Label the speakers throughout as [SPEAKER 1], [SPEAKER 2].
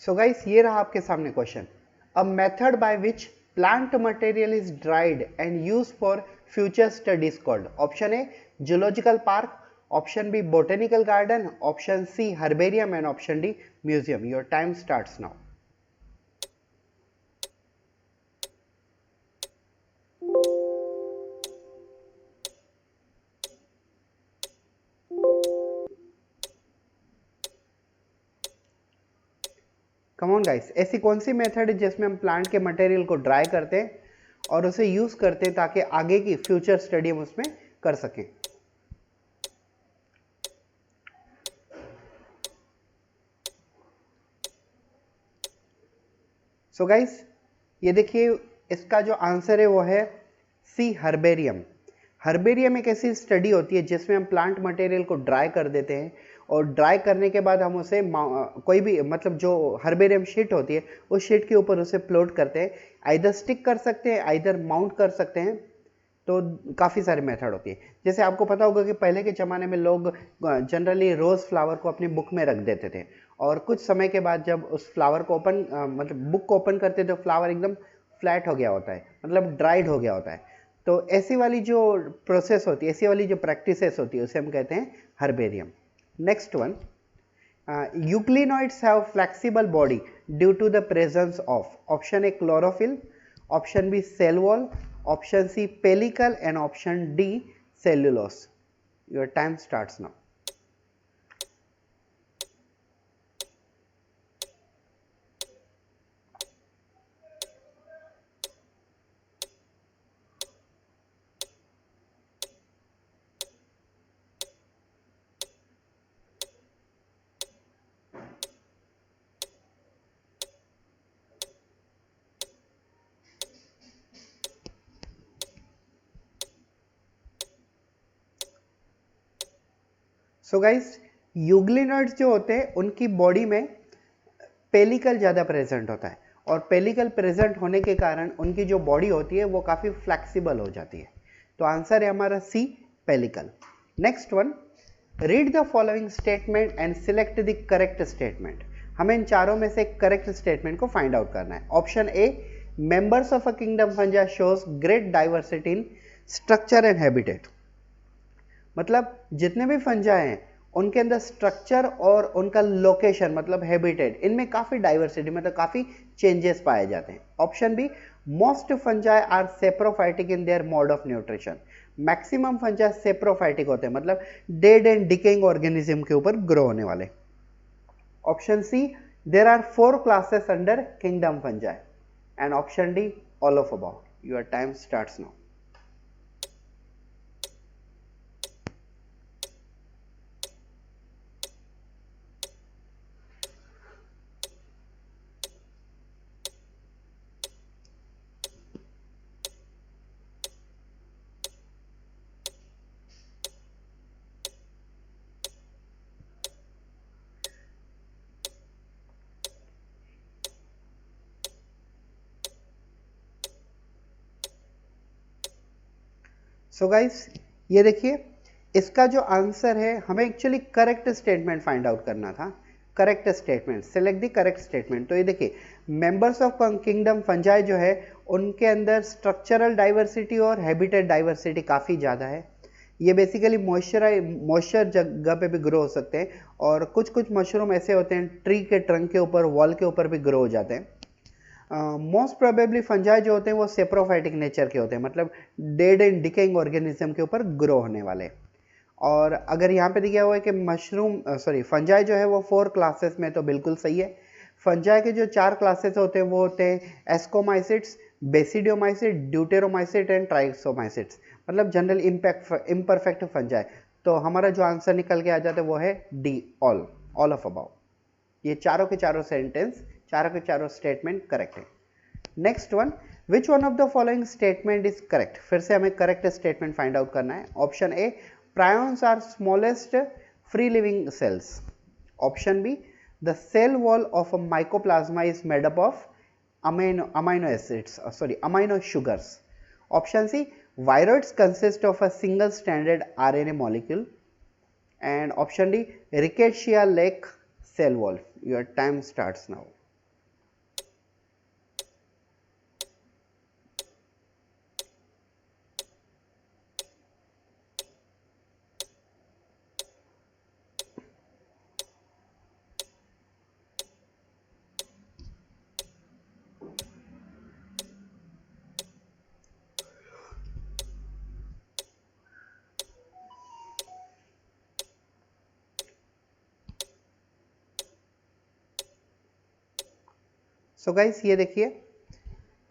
[SPEAKER 1] सो guys, ये रहा आपके सामने question. A method by which plant material is dried and use for future studies called. Option A zoological park, option B botanical garden, option C herbarium and option D museum. Your time starts now. Come on guys, ऐसी कौन सी method है जिसमें हम plant के material को dry करते हैं और उसे यूज करते हैं ताकि आगे की फ्यूचर स्टडी हम उसमें कर सकें। सो गाइस, ये देखिए, इसका जो आंसर है वो है सी हर्बेरियम। हर्बेरियम एक ऐसी स्टडी होती है जिसमें हम प्लांट मटेरियल को ड्राई कर देते हैं और ड्राई करने के बाद हम उसे कोई भी मतलब जो हर्बेरियम शीट होती है उस शीट के ऊपर उसे प्लॉट करते हैं। आइदर स्टिक कर सकते हैं, आइदर माउंट कर सकते हैं। तो काफ़ी सारी मेथड होती है। जैसे आपको पता होगा कि पहले के ज़माने में लोग जनरली रोज़ फ्लावर को अपनी बुक में रख देते थे और कुछ समय के बाद जब उस फ्लावर को मतलब बुक को ओपन करते तो फ्लावर एकदम फ्लैट हो गया होता है, मतलब ड्राइड हो गया होता है। तो ऐसी वाली जो प्रोसेस होती है, ऐसी वाली जो प्रैक्टिसेस होती है उसे हम कहते हैं herbarium. Next one, euglenoids have flexible body due to the presence of option A chlorophyll, option B cell wall, option C pellicle and option D cellulose. Your time starts now. So guys, euglenoids जो होते हैं उनकी body में pellicle ज़्यादा present होता है और pellicle present होने के कारण उनकी जो बॉडी होती है वो काफ़ी फ्लेक्सिबल हो जाती है। तो आंसर है हमारा C, pellicle. Next one, read the following statement and select the correct statement. हमें इन चारों में से करेक्ट स्टेटमेंट को फाइंड आउट करना है। Option A, members of a kingdom fungi shows great diversity in structure and habitat. मतलब जितने भी फंजाई हैं उनके अंदर स्ट्रक्चर और उनका लोकेशन मतलब हैबिटेट, इनमें काफ़ी डाइवर्सिटी मतलब काफ़ी चेंजेस पाए जाते हैं। Option B, most fungi are saprophytic in their mode of nutrition. Maximum fungi saprophytic होते हैं, मतलब डेड एंड डिकेइंग ऑर्गेनिज्म के ऊपर ग्रो होने वाले। Option C, there are 4 classes under kingdom fungi and option D, all of about. Your time starts now. So guys, ये देखिए, इसका जो आंसर है, हमें actually correct statement find out करना था। Correct statement, select the correct statement. तो ये देखिए, मेंबर्स ऑफ किंगडम फंजाई जो है उनके अंदर स्ट्रक्चरल डाइवर्सिटी और हैबिटेट डाइवर्सिटी काफ़ी ज़्यादा है। ये बेसिकली मॉइस्चर जगह पे भी ग्रो हो सकते हैं और कुछ कुछ मशरूम ऐसे होते हैं ट्री के ट्रंक के ऊपर, वॉल के ऊपर भी ग्रो हो जाते हैं। मोस्ट प्रोबेबली फंजाई जो होते हैं वो सेप्रोफाइटिक नेचर के होते हैं, मतलब डेड एंड डिकेइंग ऑर्गेनिज्म के ऊपर ग्रो होने वाले। और अगर यहाँ पे दिया हुआ है कि फंजाई जो है वो 4 क्लासेस में, तो बिल्कुल सही है। फंजाई के जो 4 क्लासेस होते हैं वो होते हैं एस्कोमाइसिट्स, बेसिडियोमाइसिट, ड्यूटेरोमाइसिट एंड ट्राइक्सोमाइसिट्स, मतलब जनरल इम्परफेक्ट फंजाई। तो हमारा जो आंसर निकल के आ जाता है वो है डी, ऑल ऑफ अबाउट। ये चारों के चारों सेंटेंस, चारों के चारों स्टेटमेंट करेक्ट है। Next one, which one of the following statement is correct. फिर से हमें करेक्ट स्टेटमेंट फाइंड आउट करना है। Option A, prions are smallest free living cells. Option B, the cell wall of a mycoplasma is made up of amino sugars. Option C, viroids consist of a single stranded RNA molecule. And option D, Rickettsia lake cell wall. Your time starts now. So guys ये देखिए,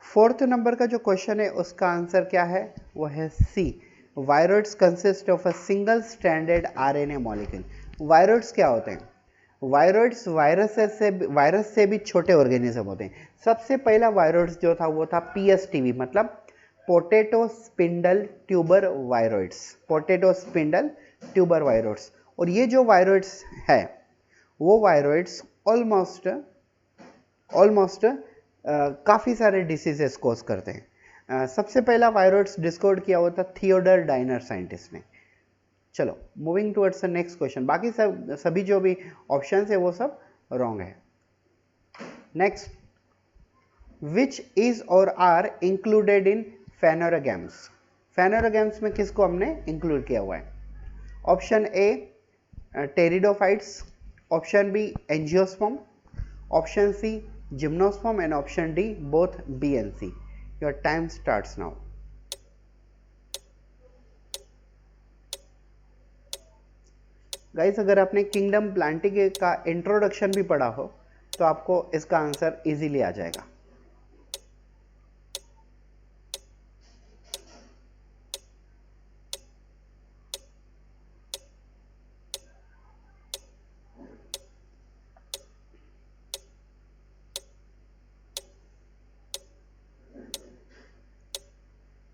[SPEAKER 1] fourth number का जो question है उसका answer क्या है, वो है C. Viroids consist of a single stranded RNA molecule. Viroids क्या होते हैं? वायरोइड्स वायरस से भी छोटे ऑर्गेनिज्म होते हैं। सबसे पहला वायरोइड्स जो था वो था पीएसटीवी, मतलब potato spindle tuber viroids, potato spindle tuber viroids. और ये जो वायरोइड्स है वो वायरोइड्स ऑलमोस्ट काफ़ी सारे डिसीजेस कॉज करते हैं। सबसे पहला वायरोइड्स डिस्कवर किया हुआ था थियोडर डाइनर साइंटिस्ट ने। चलो moving towards the next question. बाकी सभी जो भी ऑप्शंस है वो सब रॉन्ग है। Next, which is or are included in phanerogams? Phanerogams में किसको हमने इंक्लूड किया हुआ है? Option A pteridophytes, option B angiosperm, option C gymnosperm and option D both B and C. Your time starts now. Guys अगर आपने kingdom planting का introduction भी पढ़ा हो तो आपको इसका आंसर इजीली आ जाएगा।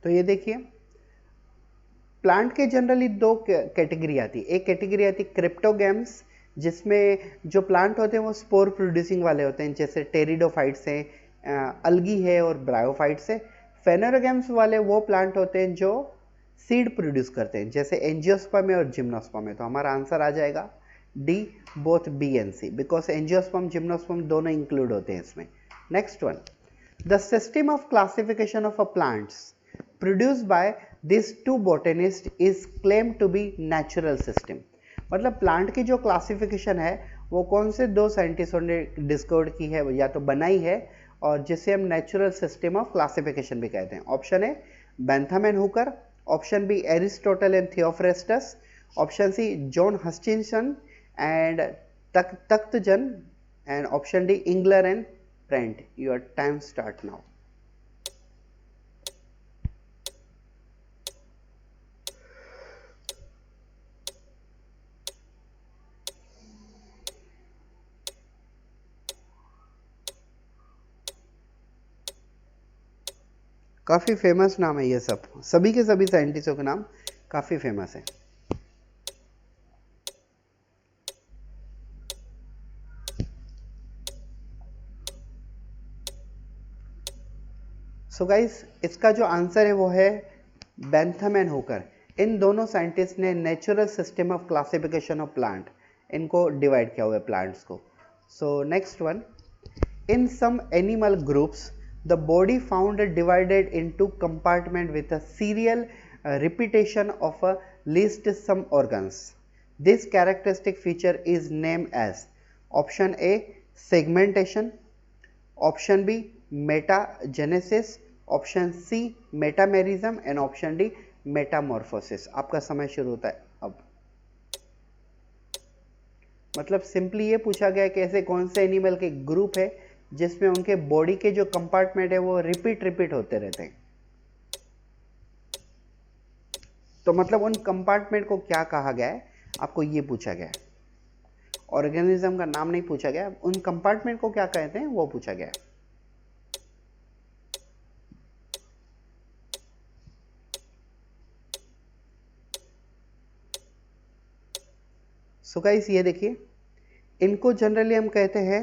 [SPEAKER 1] तो ये देखिए, प्लांट के जनरली दो कैटेगरी आती है। एक कैटेगरी आती है क्रिप्टोगैम्स, जिसमें जो प्लांट होते हैं वो स्पोर प्रोड्यूसिंग वाले होते हैं, जैसे टेरिडोफाइट्स हैं, अलगी है और ब्रायोफाइट्स है। फेनोरोगैम्स वाले वो प्लांट होते हैं जो सीड प्रोड्यूस करते हैं, जैसे एंजियोस्पर्म है और जिम्नोस्पर्म है। तो हमारा आंसर आ जाएगा D both B and C, because angiosperm gymnosperm दोनों इंक्लूड होते हैं इसमें। Next one, the system of classification of a plants produced by these two botanists is claimed to be natural system। मतलब प्लांट की जो classification है वो कौन से दो साइंटिस्टों ने डिस्कवर की है या तो बनाई है, और जिसे हम नेचुरल सिस्टम ऑफ क्लासिफिकेशन भी कहते हैं। Option A Bentham and Hooker, option B Aristotle and Theophrastus, option C John Hutchinson and Takhtajan, and option D Engler and Prantl. Your time start now. काफ़ी फेमस नाम है ये सब, सभी के सभी साइंटिस्टों के नाम काफ़ी फेमस है। सो गाइस इसका जो आंसर है वो है बेंथम एंड हुकर। इन दोनों साइंटिस्ट ने natural system of classification of plant इनको डिवाइड किया हुआ है प्लांट्स को। So next one, in some animal groups the body found divided into compartment with a serial repetition of a least some organs. This characteristic feature is named as option A segmentation, option B metagenesis, option C metamerism and option D metamorphosis। आपका समय शुरू होता है अब। मतलब simply ये पूछा गया कि ऐसे कौन से एनिमल के ग्रुप है जिसमें उनके बॉडी के जो कंपार्टमेंट है वो रिपीट होते रहते हैं। तो मतलब उन कंपार्टमेंट को क्या कहा गया है, आपको ये पूछा गया है। ऑर्गेनिज्म का नाम नहीं पूछा गया, उन कंपार्टमेंट को क्या कहते हैं वो पूछा गया है। सो गाइस ये देखिए, इनको जनरली हम कहते हैं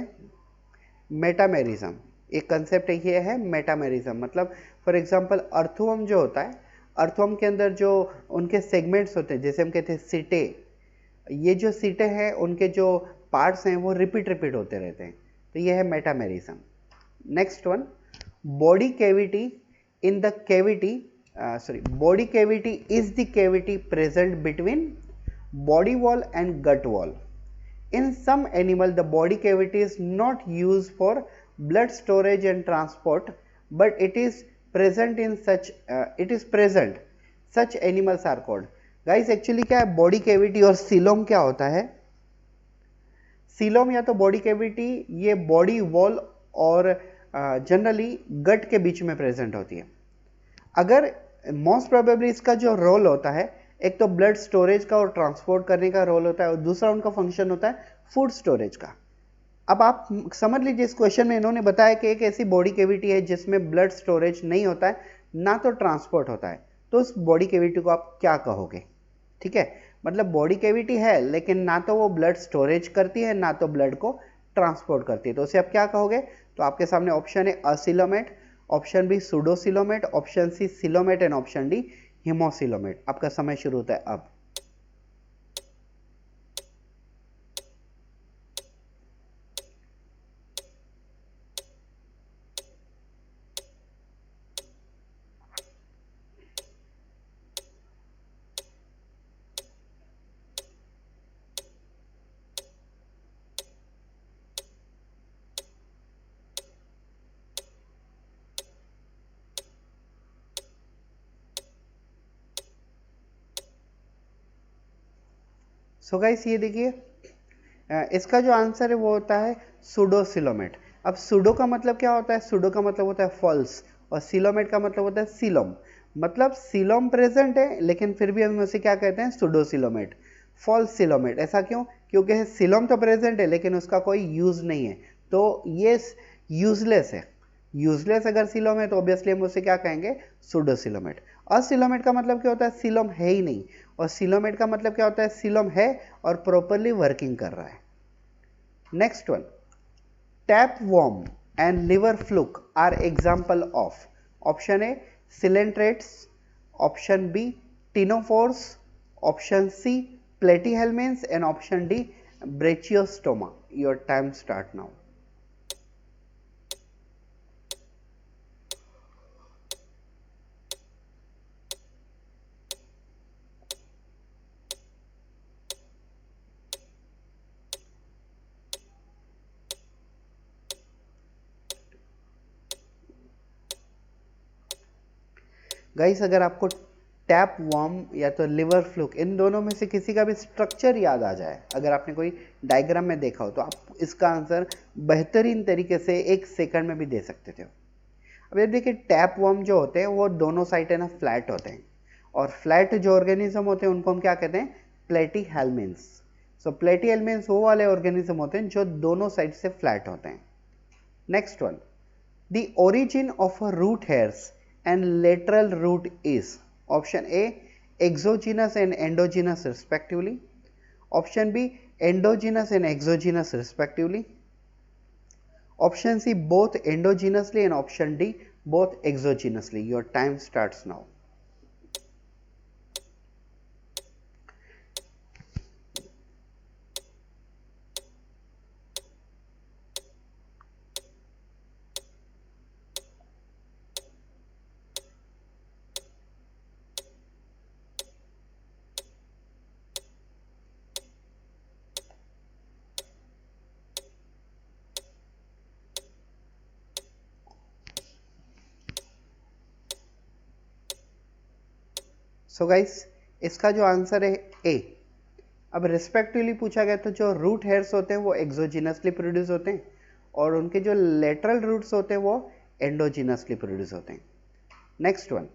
[SPEAKER 1] मेटामेरिज्म। एक कंसेप्ट ये है मेटामेरिज्म। मतलब फॉर एग्जांपल अर्थवर्म जो होता है, अर्थवर्म के अंदर जो उनके सेगमेंट्स होते हैं, जैसे हम कहते हैं सीटे, ये जो सीटे हैं उनके जो पार्ट्स हैं वो रिपीट होते रहते हैं। तो ये है metamerism. Next one, body cavity in the cavity body cavity is the cavity present between body wall and gut wall. In some animal, the body cavity is not used for blood storage and transport, but it is present in such animals are called। Guys actually क्या है body cavity और coelom क्या होता है? Coelom या तो body cavity ये body wall और जनरली गट के बीच में प्रेजेंट होती है। अगर मोस्ट प्रोबेबली इसका जो रोल होता है, एक तो ब्लड स्टोरेज का और ट्रांसपोर्ट करने का रोल होता है, और दूसरा उनका फंक्शन होता है फूड स्टोरेज का। अब आप समझ लीजिए इस क्वेश्चन में इन्होंने बताया कि एक ऐसी बॉडी कैविटी है जिसमें ब्लड स्टोरेज नहीं होता है, ना तो ट्रांसपोर्ट होता है, तो उस बॉडी कैविटी को आप क्या कहोगे? ठीक है, मतलब बॉडी कैविटी है लेकिन ना तो वो ब्लड स्टोरेज करती है ना तो ब्लड को ट्रांसपोर्ट करती है, तो उसे आप क्या कहोगे? तो आपके सामने ऑप्शन है acoelomate, option B pseudocoelomate, option C coelomate and option D haemocoelomate. आपका समय शुरू होता है अब। सो गाइस ये देखिए, इसका जो आंसर है वो होता है सुडोसिलोमेट। अब सुडो का मतलब क्या होता है? सुडो का मतलब होता है फॉल्स, और सिलोमेट का मतलब होता है सिलोम। मतलब सिलोम प्रेजेंट है लेकिन फिर भी हम उसे क्या कहते हैं? Pseudocoelomate, false coelomate. ऐसा क्यों? क्योंकि सिलोम तो प्रेजेंट है लेकिन उसका कोई यूज नहीं है, तो ये यूजलेस है। यूजलेस अगर सिलोम है तो ऑब्वियसली हम उसे क्या कहेंगे? सुडोसिलोमेट। असिलोमेट का मतलब क्या होता है? सिलोम है ही नहीं। और सिलोमेट का मतलब क्या होता है? सिलोम है और प्रॉपरली वर्किंग कर रहा है। Next one, tapeworm and liver fluke are example of. Option A coelenterates, option B ctenophores, option C platyhelminths and option D branchiostoma. Your time start now. Guys अगर आपको टैप वर्म या तो liver fluke, इन दोनों में से किसी का भी स्ट्रक्चर याद आ जाए, अगर आपने कोई डायग्राम में देखा हो, तो आप इसका आंसर बेहतरीन तरीके से 1 सेकंड में भी दे सकते थे। अब ये देखिए, टैप वर्म जो होते हैं वो दोनों साइड है ना फ्लैट होते हैं, और फ्लैट जो ऑर्गेनिज्म होते हैं उनको हम क्या कहते हैं? प्लेटीहेल्मिन्स। सो प्लेटीहेल्मिन्स वो वाले ऑर्गेनिज्म होते हैं जो दोनों साइड से फ्लैट होते हैं। Next one, the origin of a root hairs and lateral root is. Option A exogenous and endogenous respectively, option B endogenous and exogenous respectively, option C both endogenously and option D both exogenously. Your time starts now. So guys इसका जो answer है ए। अब respectively पूछा गया तो जो root hairs होते हैं वो एक्सोजिनसली प्रोड्यूस होते हैं, और उनके जो लेटरल रूट्स होते हैं वो एंडोजिनसली प्रोड्यूस होते हैं। Next one,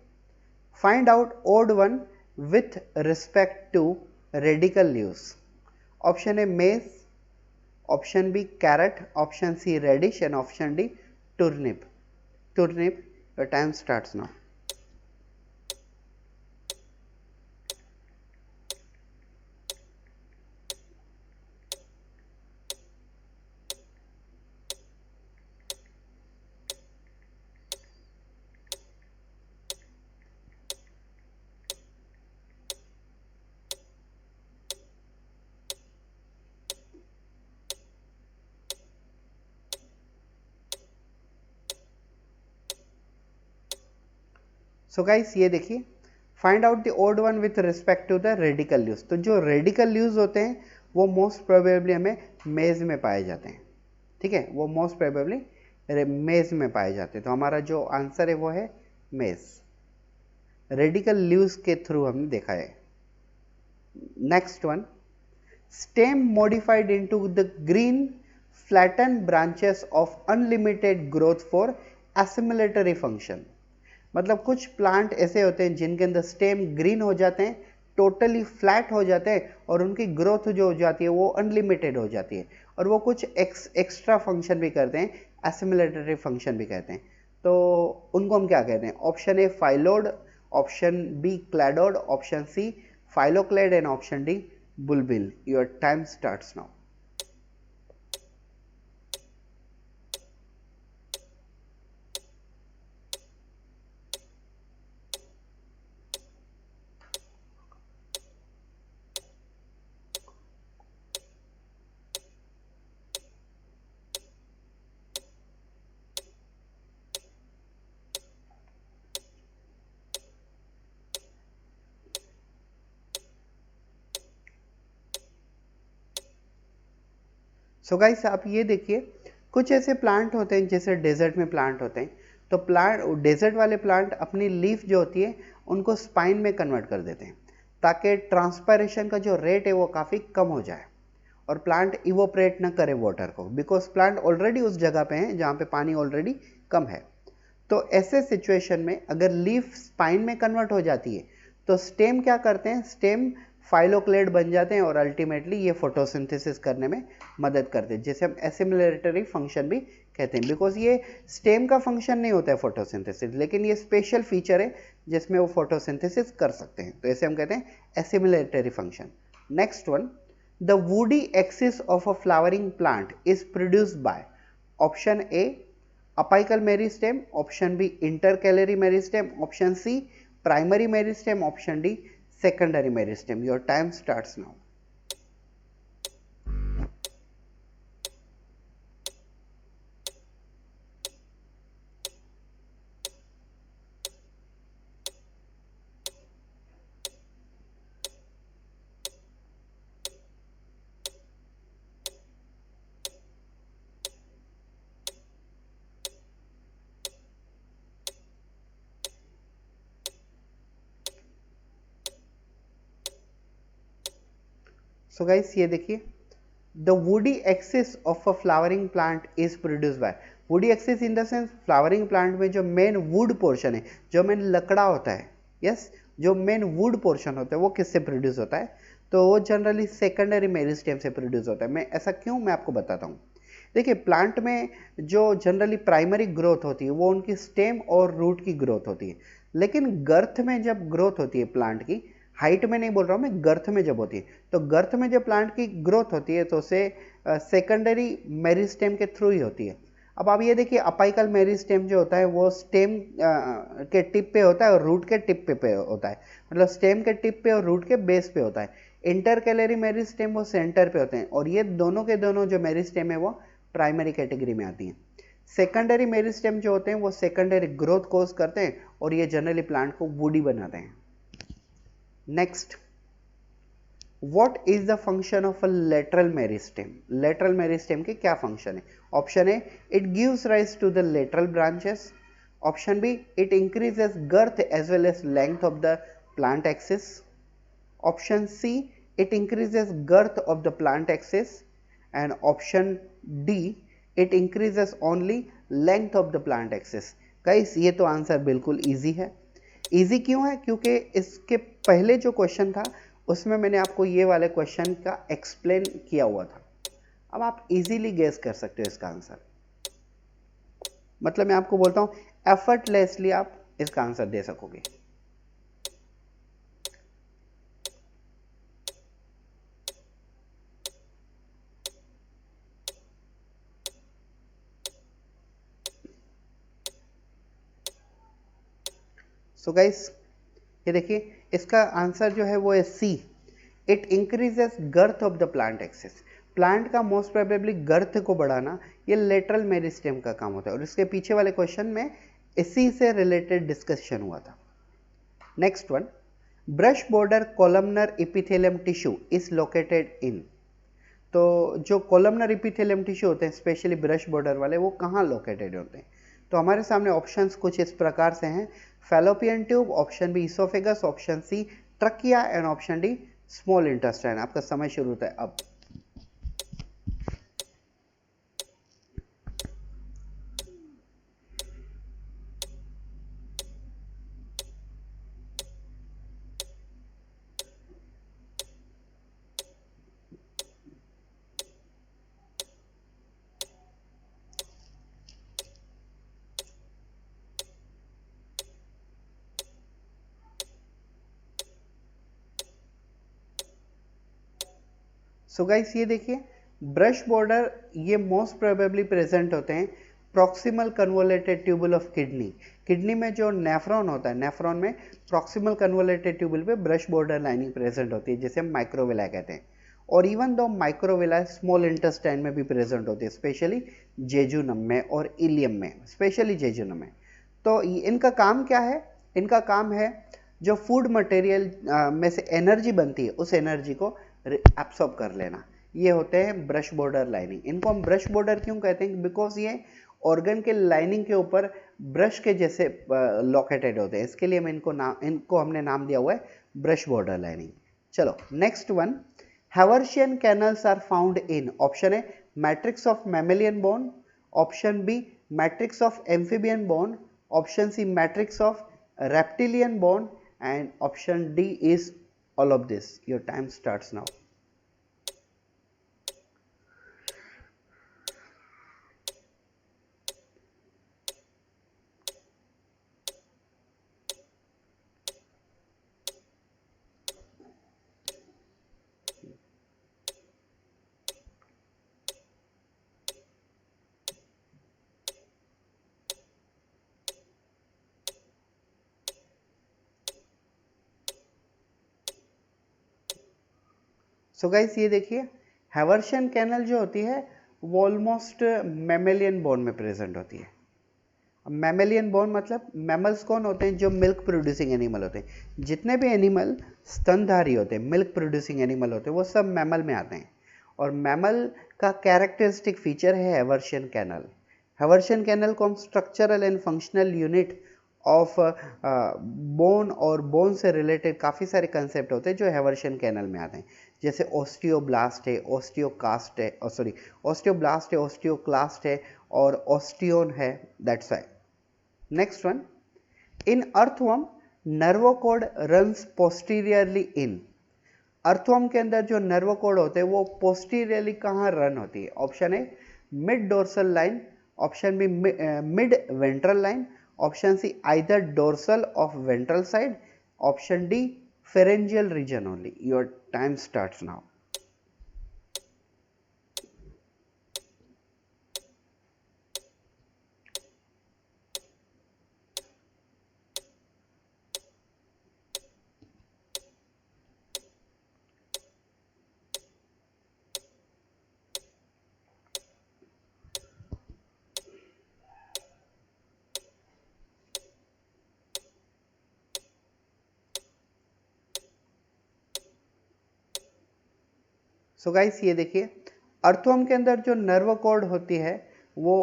[SPEAKER 1] find out odd one with respect to radical leaves. Option A maize, option B carrot, option C radish and option D turnip. Turnip. Your time starts now. So guys ये देखिए, find out the odd one with respect to the radical leaves. तो जो radical leaves होते हैं वो most probably हमें मेज में पाए जाते हैं। ठीक है, वो मोस्ट प्रोबेबली मेज में पाए जाते हैं, तो हमारा जो आंसर है वो है मेज। रेडिकल लीव्स के थ्रू हमने देखा है। Next one, stem modified into the green flatten branches of unlimited growth for assimilatory function। मतलब कुछ प्लांट ऐसे होते हैं जिनके अंदर स्टेम ग्रीन हो जाते हैं, टोटली फ्लैट हो जाते हैं और उनकी ग्रोथ जो हो जाती है वो अनलिमिटेड हो जाती है, और वो कुछ एक्स्ट्रा फंक्शन भी करते हैं, एसिमिलेटरी फंक्शन भी कहते हैं। तो उनको हम क्या कहते हैं? Option A phyllode, option B cladode, option C phylloclade and option D bulbil. Your time starts now. So guys आप ये देखिए, कुछ ऐसे प्लांट होते हैं जैसे डेजर्ट में प्लांट होते हैं, तो प्लांट डेजर्ट वाले प्लांट अपनी लीफ जो होती है उनको स्पाइन में कन्वर्ट कर देते हैं ताकि ट्रांसपायरेशन का जो रेट है वो काफ़ी कम हो जाए और प्लांट इवोपरेट ना करे वाटर को, बिकॉज प्लांट ऑलरेडी उस जगह पे है जहाँ पे पानी ऑलरेडी कम है। तो ऐसे सिचुएशन में अगर लीफ स्पाइन में कन्वर्ट हो जाती है तो स्टेम क्या करते हैं? स्टेम फाइलोक्लेड बन जाते हैं और अल्टीमेटली ये फोटोसिंथेसिस करने में मदद करते हैं, जिसे हम एसिमिलेटरी फंक्शन भी कहते हैं। बिकॉज ये स्टेम का फंक्शन नहीं होता है फोटोसिंथेसिस, लेकिन ये स्पेशल फीचर है जिसमें वो फोटोसिंथेसिस कर सकते हैं, तो इसे हम कहते हैं assimilatory function. Next one, the woody axis of a flowering plant is produced by option A apical meristem, option B intercalary meristem, option C primary meristem, option D secondary meristem. Your time starts now. So guys ये देखिए, the woody axis of a flowering plant is produce by, woody axis in the sense flowering plant में जो main would portion है, जो main लकड़ा होता है, yes जो main would portion होता है वो किससे प्रोड्यूस होता है? तो वो जनरली सेकेंडरी मेरिस्टेम से प्रोड्यूस होता है। मैं ऐसा क्यों, मैं आपको बताता हूँ। देखिए प्लांट में जो जनरली प्राइमरी ग्रोथ होती है वो उनकी स्टेम और रूट की ग्रोथ होती है, लेकिन गर्थ में जब ग्रोथ होती है प्लांट की, हाइट में नहीं बोल रहा हूँ मैं, गर्थ में जब होती है, तो गर्थ में जब प्लांट की ग्रोथ होती है तो उसे सेकेंडरी मेरिस्टेम के थ्रू ही होती है। अब आप ये देखिए, अपाइकल मेरिस्टेम जो होता है वो स्टेम के टिप पे होता है और रूट के टिप पे होता है, मतलब स्टेम के टिप पे और रूट के बेस पे होता है। इंटरकैलरी मेरिस्टेम वो सेंटर पे होते हैं, और ये दोनों के दोनों जो मेरिस्टेम है वो प्राइमरी कैटेगरी में आती हैं। सेकेंडरी मेरिस्टेम जो होते हैं वो सेकेंडरी ग्रोथ कोज करते हैं और ये जनरली प्लांट को वुडी बनाते हैं। Next, what is the function of a lateral meristem? Lateral meristem के क्या फंक्शन है? Option A, it gives rise to the lateral branches, option B, it increases girth as well as length of the plant axis, option C, it increases girth of the plant axis, and option D, it increases only length of the plant axis. Guys ये तो answer बिल्कुल easy है। Easy क्यों है? क्योंकि इसके पहले जो क्वेश्चन था उसमें मैंने आपको ये वाले क्वेश्चन का एक्सप्लेन किया हुआ था। अब आप इजीली गेस कर सकते हो इसका आंसर, मतलब मैं आपको बोलता हूं एफर्टलेसली आप इसका आंसर दे सकोगे। सो गाइस ये देखिए, इसका आंसर जो है वो है C, it increases girth of the plant axis. Plant का मोस्ट प्रोबेबली गर्थ को बढ़ाना ये लेटरल मेरिस्टेम का काम होता है, और इसके पीछे वाले क्वेश्चन में इसी से रिलेटेड डिस्कशन हुआ था। Next one, brush border columnar epithelium tissue is located in. तो जो कोलमनर एपिथेलियम टिश्यू होते हैं स्पेशली ब्रश बॉर्डर वाले, वो कहाँ लोकेटेड होते हैं? तो हमारे सामने ऑप्शंस कुछ इस प्रकार से हैं, fallopian tube, option B oesophagus, option C trachea, and option D small intestine. आपका समय शुरू होता है अब। सो गाइस ये देखिए ब्रश बॉर्डर ये मोस्ट प्रोबेबली प्रेजेंट होते हैं proximal convoluted tubule of kidney. Kidney में जो नेफ्रॉन होता है, नेफ्रॉन में प्रॉक्सिमल कन्वोलेटेड ट्यूबुल पे ब्रश बॉर्डर लाइनिंग प्रेजेंट होती है, जिसे हम माइक्रोविला कहते हैं। और इवन दो माइक्रोविला स्मॉल इंटेस्टाइन में भी प्रेजेंट होती है, स्पेशली जेजुनम में और इलियम में, स्पेशली जेजुनम में। तो इनका काम क्या है? इनका काम है जो फूड मटेरियल में से एनर्जी बनती है उस एनर्जी को एब्सॉर्ब कर लेना। ये होते हैं ब्रश बॉर्डर लाइनिंग। इनको हम ब्रश बॉर्डर क्यों कहते हैं? बिकॉज ये ऑर्गन के लाइनिंग के ऊपर ब्रश के जैसे लोकेटेड होते हैं, इसके लिए हम इनको हमने नाम दिया हुआ है ब्रश बॉर्डर लाइनिंग। चलो next one, haversian canals are found in, option A matrix of mammalian bone, option B matrix of amphibian bone, option C matrix of reptilian bone, and option D is all of this. Your time starts now. So guys ये देखिए Haversian canal जो होती है वो almost mammalian bone में present होती है। Mammalian bone मतलब मैमल्स कौन होते हैं? जो मिल्क प्रोड्यूसिंग एनिमल होते हैं। जितने भी एनिमल स्तनधारी होते हैं, मिल्क प्रोड्यूसिंग एनिमल होते हैं, वो सब मैमल में आते हैं। और मैमल का कैरेक्टरिस्टिक फीचर है हैवर्शियन कैनल। हैवर्शियन कैनल को हम structural and functional unit of bone और बोन से रिलेटेड काफ़ी सारे कंसेप्ट होते हैं जो हैवर्शियन कैनल में आते हैं, जैसे ओस्टियोब्लास्ट है, ओस्टियोकास्ट है, सॉरी ओस्टियोब्लास्ट है, ओस्टियोक्लास्ट है और ओस्टियोन है, that's why. Next one, in earthworm nerve cord runs posteriorly in. Earthworm के अंदर जो नर्वोकॉर्ड होते हैं वो पोस्टीरियरली कहाँ रन होती है? Option A mid dorsal line, option B mid ventral line, option C either dorsal of ventral side, option D pharyngeal region only. Your time starts now. So guys ये देखिए अर्थवर्म के अंदर जो nerve cord होती है वो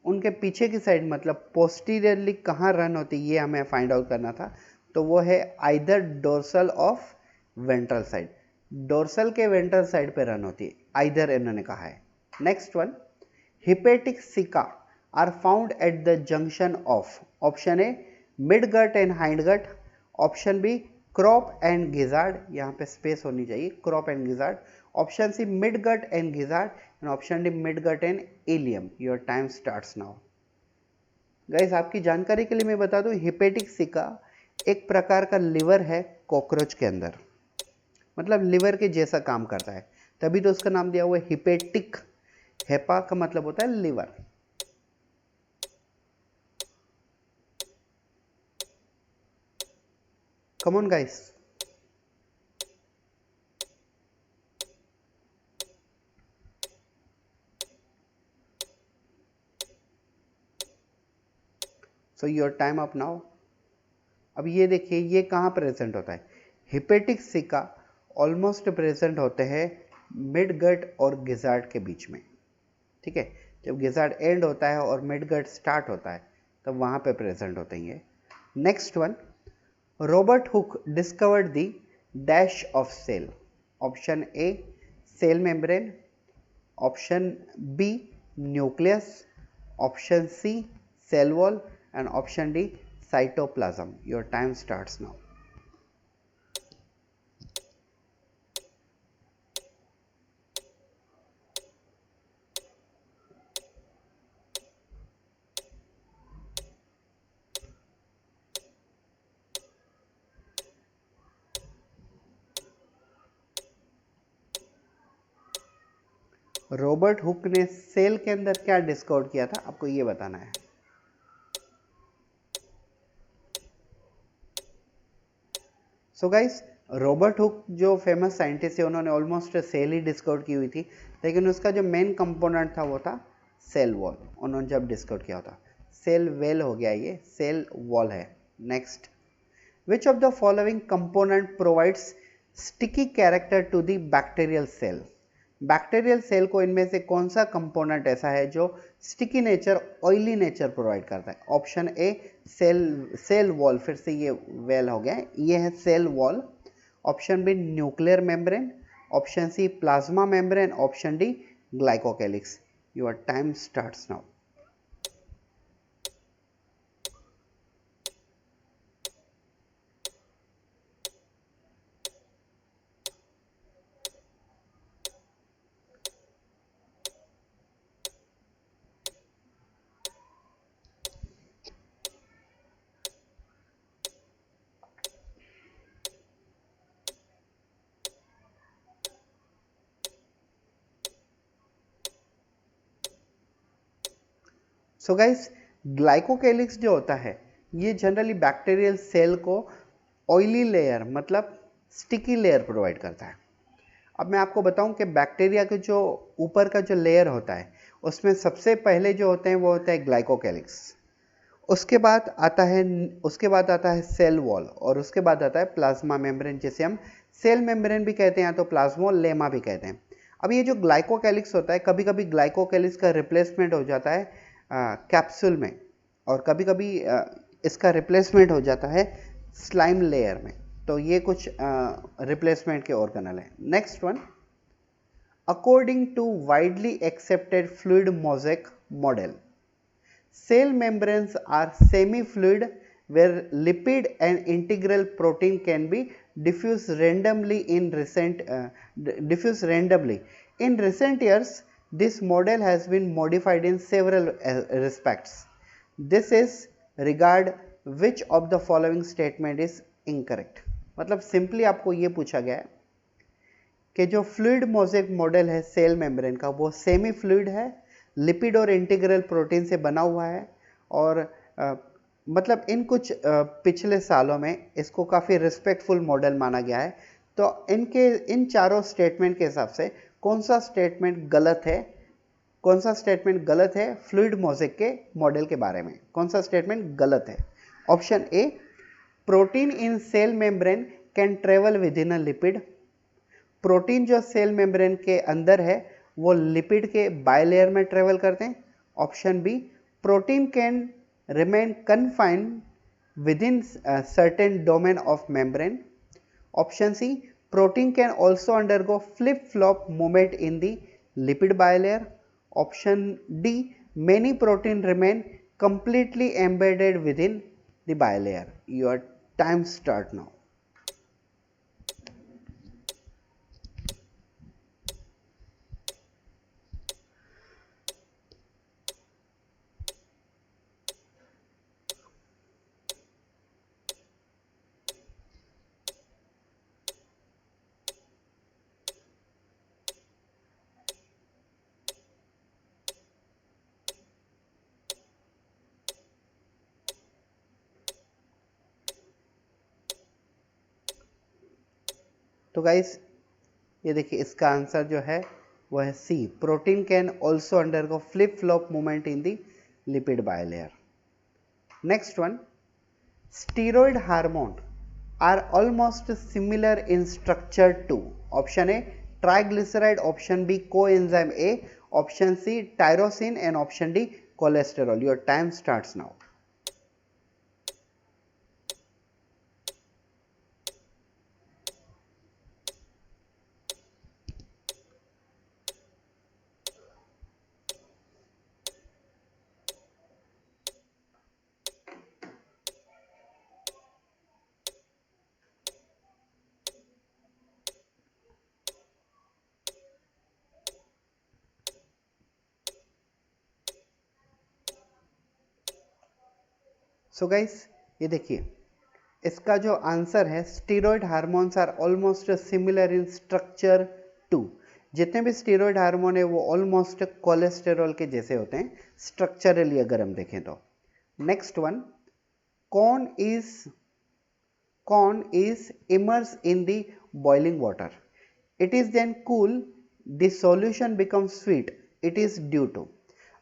[SPEAKER 1] उनके पीछे की साइड मतलब पोस्टीरियरली कहाँ रन होती है ये हमें फाइंड आउट करना था। तो वो है either dorsal of ventral side, dorsal के वेंट्रल साइड पे रन होती है, आइदर इन्होंने कहा है। Next one, hepatic caeca are found at the junction of, option A mid gut and hind gut, option B crop and gizzard, यहाँ पे space होनी चाहिए, crop and gizzard, option C mid gut and gizzard and option D mid gut and ileum. Your time starts now. Guys आपकी जानकारी के लिए मैं बता दूं हिपेटिक सिका एक प्रकार का लिवर है कॉकरोच के अंदर, मतलब लिवर के जैसा काम करता है, तभी तो उसका नाम दिया हुआ है हिपेटिक। हेपा का मतलब होता है liver. Come on guys. So your time up now. अब ये देखिए ये कहाँ प्रेजेंट होता है? हिपेटिक सिका ऑलमोस्ट प्रेजेंट होते हैं मिड गट और गिजार्ड के बीच में, ठीक है। जब गिजार्ड एंड होता है और मिड गट स्टार्ट होता है तब वहाँ पे प्रेजेंट होते हैं ये। Next one, Robert Hooke discovered the dash of cell, option A cell membrane, option B nucleus, option C cell wall and option D cytoplasm. Your time starts now. Robert Hooke ने cell के अंदर क्या discover किया था, आपको ये बताना है। सो गाइस, रॉबर्ट हुक जो फेमस साइंटिस्ट है, उन्होंने ऑलमोस्ट सेल ही डिस्कवर की हुई थी, लेकिन उसका जो मेन कंपोनेंट था वो था सेल वॉल। उन्होंने जब डिस्कवर किया था, सेल वेल हो गया, ये सेल वॉल है। Next, which of the following component provides sticky character to the bacterial cell. Bacterial cell को इनमें से कौन सा कंपोनेंट ऐसा है जो sticky nature, oily nature provide करता है? ऑप्शन ए सेल वॉल, फिर से ये वेल हो गया, ये है cell wall. Option B nuclear membrane, option C plasma membrane, option D glycocalyx. Your time starts now. So guys, glycocalyx जो होता है, ये जनरली बैक्टीरियल सेल को ऑयली लेयर मतलब स्टिकी लेयर प्रोवाइड करता है। अब मैं आपको बताऊं कि बैक्टीरिया के जो ऊपर का जो लेयर होता है, उसमें सबसे पहले जो होते हैं वो होता है ग्लाइकोकेलिक्स। उसके बाद आता है सेल वॉल, और उसके बाद आता है प्लाज्मा मेम्ब्रेन, जिसे हम सेल मेम्ब्रेन भी कहते हैं, तो प्लाज्मोलेमा भी कहते हैं। अब ये जो ग्लाइकोकेलिक्स होता है, कभी कभी ग्लाइकोकेलिक्स का रिप्लेसमेंट हो जाता है कैप्सूल में, और कभी कभी इसका रिप्लेसमेंट हो जाता है स्लाइम लेयर में। तो ये कुछ रिप्लेसमेंट के ऑर्गेनल हैं। Next one, according to widely accepted fluid mosaic model, cell membranes are semi-fluid where lipid and integral protein can be diffused randomly. In recent years, this model has been modified in several respects. This is regard which of the following statement is incorrect. मतलब simply आपको ये पूछा गया है कि जो fluid mosaic model है cell membrane का, वो सेमी फ्लूइड है, लिपिड और इंटीग्रल प्रोटीन से बना हुआ है, और मतलब इन कुछ पिछले सालों में इसको काफ़ी रिस्पेक्टफुल मॉडल माना गया है। तो इन चारों स्टेटमेंट के हिसाब से कौन सा स्टेटमेंट गलत है? कौन सा स्टेटमेंट गलत है फ्लूइड मोज़ेक के मॉडल के बारे में? कौन सा स्टेटमेंट गलत है? Option A, protein in cell membrane can travel within a lipid. Protein जो सेल मेम्ब्रेन के अंदर है वो लिपिड के बायलेयर में ट्रेवल करते हैं। Option B, protein can remain confined within certain domain of membrane. Option C, protein can also undergo flip flop movement in the lipid bilayer. Option D, many protein remain completely embedded within the bilayer. Your time start now. तो guys, ये देखिए इसका answer जो है वो है C, protein can also undergo flip flop movement in the lipid bilayer. Next one, steroid hormone are almost similar in structure to. Option A, triglyceride, option B coenzyme A, option C tyrosine, and option D cholesterol. Your time starts now. So guys, ये देखिए इसका जो answer है, steroid hormones are almost similar in structure to. जितने भी steroid hormone है वो almost cholesterol के जैसे होते हैं स्ट्रक्चरली अगर हम देखें तो। Next one, corn is immersed in the boiling water. It is then cool, the solution becomes sweet. It is due to,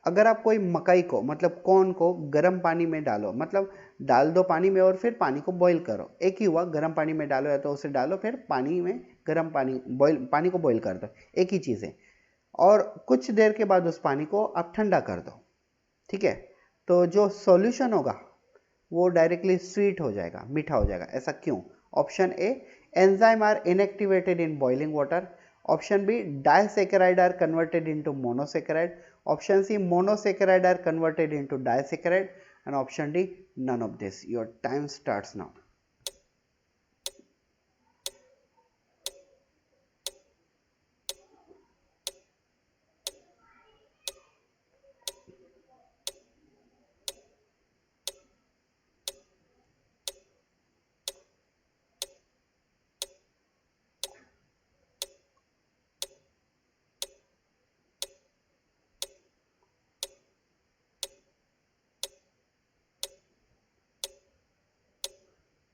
[SPEAKER 1] अगर आप कोई मकई को मतलब कॉर्न को गर्म पानी में डालो, मतलब डाल दो पानी में और फिर पानी को बॉईल करो, एक ही हुआ, गर्म पानी में डालो या तो उसे डालो फिर पानी में गर्म पानी को बॉईल कर दो, एक ही चीज़ है। और कुछ देर के बाद उस पानी को आप ठंडा कर दो, ठीक है, तो जो सॉल्यूशन होगा वो डायरेक्टली स्वीट हो जाएगा, मीठा हो जाएगा। ऐसा क्यों? Option A, enzyme are inactivated in boiling water. Option B, disaccharide are converted into monosaccharide. Option C, monosaccharide are converted into disaccharide. And option D, none of this. Your time starts now.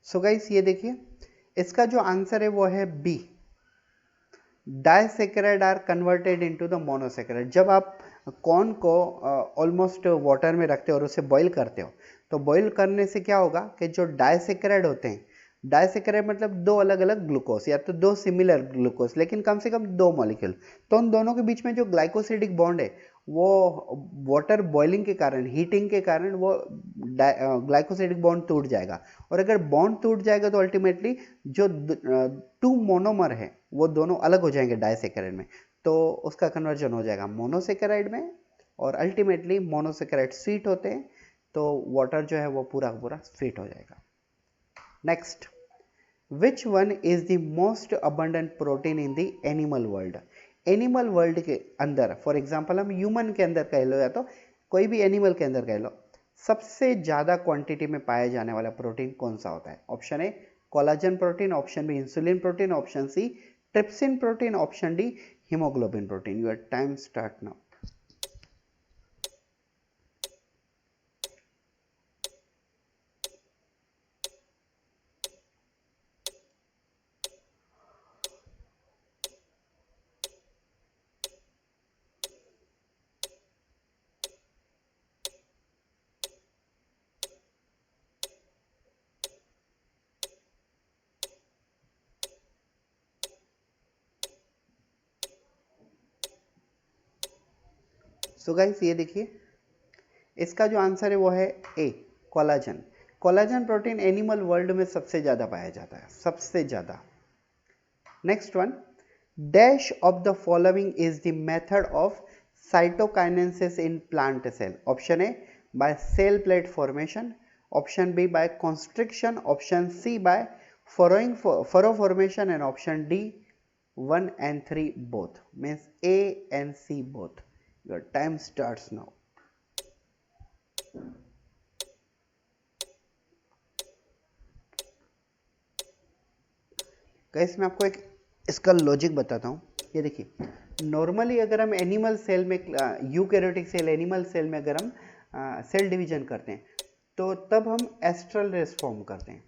[SPEAKER 1] So guys ये देखिए, इसका जो answer है वो है B, disaccharide are converted into the monosaccharide. जब आप corn को ऑलमोस्ट वाटर में रखते हो और उसे बॉईल करते हो, तो बॉईल करने से क्या होगा कि जो डाइसैकेराइड होते हैं, डाइसैकेराइड मतलब दो अलग अलग ग्लूकोज या तो दो सिमिलर ग्लूकोज लेकिन कम से कम दो मॉलिक्यूल, तो उन दोनों के बीच में जो ग्लाइकोसिडिक बॉन्ड है वो वाटर बॉइलिंग के कारण, हीटिंग के कारण वो ग्लाइकोसिडिक बॉन्ड टूट जाएगा। और अगर बॉन्ड टूट जाएगा तो अल्टीमेटली जो टू मोनोमर है वो दोनों अलग हो जाएंगे डाइसैकेराइड में, तो उसका कन्वर्जन हो जाएगा मोनोसैकेराइड में, और अल्टीमेटली मोनोसैकेराइड स्वीट होते हैं तो वाटर जो है वो पूरा पूरा स्वीट हो जाएगा। Next, which one is the most abundant protein in the animal world? Animal world के अंदर, फॉर एग्जाम्पल हम ह्यूमन के अंदर कह लो या तो कोई भी एनिमल के अंदर कह लो, सबसे ज़्यादा क्वांटिटी में पाया जाने वाला प्रोटीन कौन सा होता है? Option A, collagen protein. Option B, insulin protein. Option C, trypsin protein. Option D, haemoglobin protein. Your time start now. So guys ये देखिए, इसका जो आंसर है वो है A, collagen. Collagen protein animal world में सबसे ज़्यादा पाया जाता है, सबसे ज़्यादा। Next one, dash of the following is the method of cytokinesis in plant cell? Option A, by cell plate formation. Option B, bye constriction. Option C, by furrow formation. And option D, 1 and 3 both, means A and C both. Your time starts now. Guys मैं आपको एक इसका logic बताता हूँ। ये देखिए, normally अगर हम एनिमल सेल में, यूकैरियोटिक सेल, एनिमल सेल में अगर हम सेल डिवीजन करते हैं तो तब हम एस्ट्रल रेस फॉर्म करते हैं,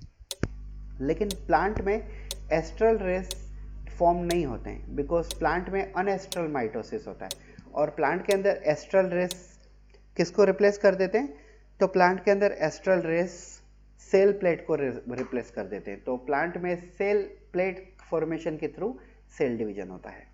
[SPEAKER 1] लेकिन प्लांट में एस्ट्रल रेस फॉर्म नहीं होते हैं, बिकॉज प्लांट में अनएस्ट्रल माइटोसिस होता है। और प्लांट के अंदर एस्ट्रल रेस किसको रिप्लेस कर देते हैं? तो प्लांट के अंदर एस्ट्रल रेस सेल प्लेट को रिप्लेस कर देते हैं। तो प्लांट में सेल प्लेट फॉर्मेशन के थ्रू सेल डिवीजन होता है।